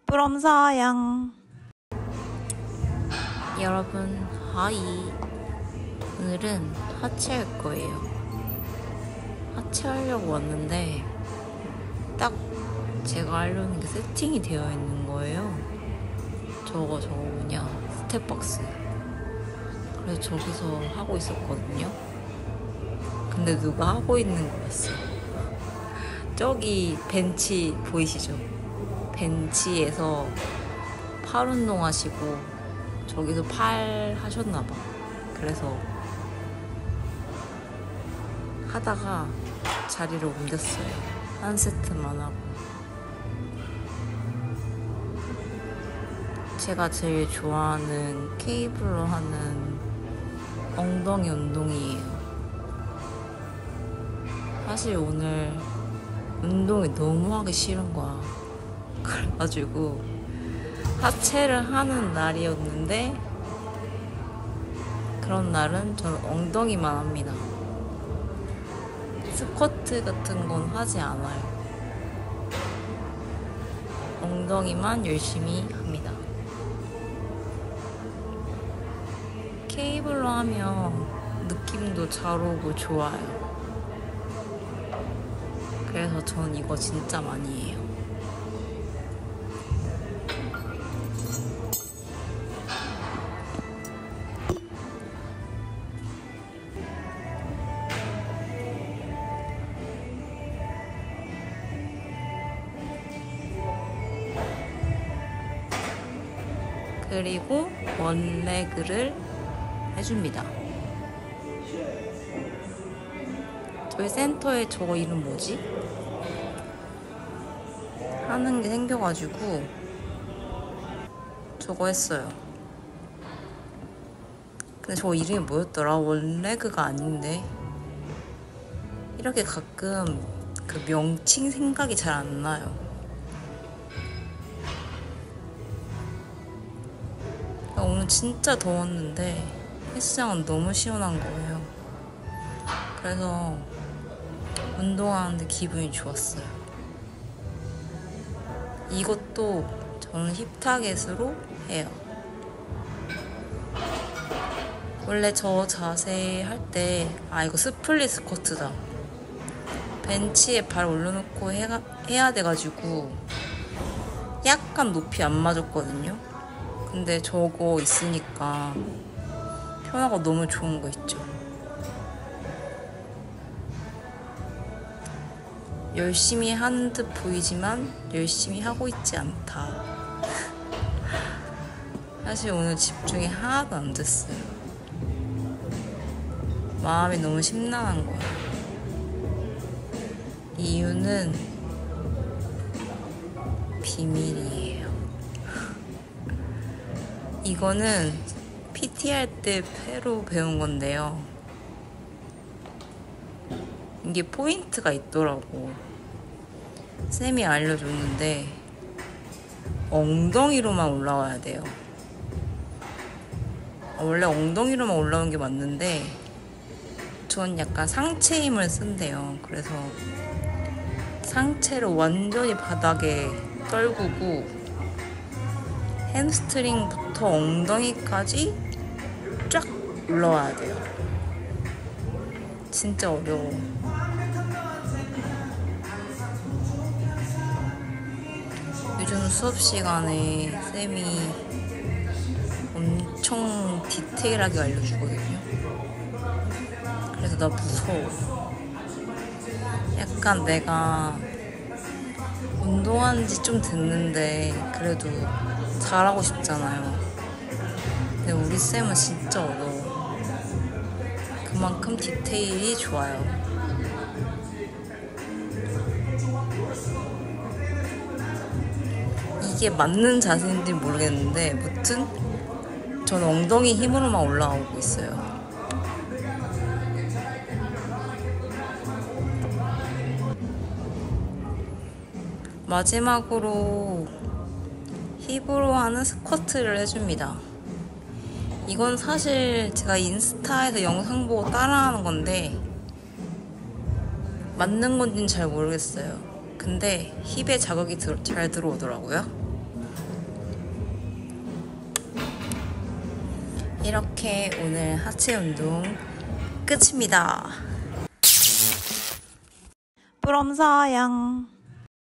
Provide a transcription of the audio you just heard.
부럼사양. 여러분, 하이. 오늘은 하체할 거예요. 하체하려고 왔는데 딱 제가 하려는 게 세팅이 되어 있는 거예요. 저거 뭐냐, 스텝박스. 그래서 저기서 하고 있었거든요. 근데 누가 하고 있는 거였어. 저기 벤치 보이시죠? 벤치에서 팔 운동하시고 저기서 팔 하셨나봐. 그래서 하다가 자리를 옮겼어요. 한 세트만 하고. 제가 제일 좋아하는 케이블로 하는 엉덩이 운동이에요. 사실 오늘 운동이 너무 하기 싫은 거야. 그래가지고 하체를 하는 날이었는데 그런 날은 저는 엉덩이만 합니다. 스쿼트 같은 건 하지 않아요. 엉덩이만 열심히 합니다. 케이블로 하면 느낌도 잘 오고 좋아요. 그래서 전 이거 진짜 많이 해요. 그리고 원레그를 해줍니다. 저희 센터에 저거 이름 뭐지? 하는 게 생겨가지고 저거 했어요. 근데 저거 이름이 뭐였더라? 원레그가 아닌데. 이렇게 가끔 그 명칭 생각이 잘 안 나요. 오늘 진짜 더웠는데 헬스장은 너무 시원한 거예요. 그래서 운동하는데 기분이 좋았어요. 이것도 저는 힙타겟으로 해요. 원래 저 자세 할 때 이거 스플릿 스쿼트다. 벤치에 발 올려놓고 해야 돼가지고 약간 높이 안 맞았거든요. 근데 저거 있으니까 편하고 너무 좋은 거 있죠. 열심히 하는 듯 보이지만 열심히 하고 있지 않다. 사실 오늘 집중이 하나도 안 됐어요. 마음이 너무 심란한 거야. 이유는 비밀이에요. 이거는 PT 할 때 패로 배운 건데요. 이게 포인트가 있더라고. 쌤이 알려줬는데 엉덩이로만 올라와야 돼요. 원래 엉덩이로만 올라오는 게 맞는데 전 약간 상체 힘을 쓴대요. 그래서 상체를 완전히 바닥에 떨구고 햄스트링부터 엉덩이까지 쫙 올라와야 돼요. 진짜 어려워. 요즘 수업 시간에 쌤이 엄청 디테일하게 알려주거든요. 그래서 나 무서워. 약간 내가 운동한 지 좀 됐는데 그래도 잘하고 싶잖아요. 근데 우리 쌤은 진짜 어려워. 그만큼 디테일이 좋아요. 이게 맞는 자세인지 모르겠는데 무튼 전 엉덩이 힘으로만 올라오고 있어요. 마지막으로 힙으로 하는 스쿼트를 해줍니다. 이건 사실 제가 인스타에서 영상 보고 따라하는 건데 맞는 건지는 잘 모르겠어요. 근데 힙에 자극이 잘 들어오더라고요. 이렇게 오늘 하체 운동 끝입니다. 부럼사양.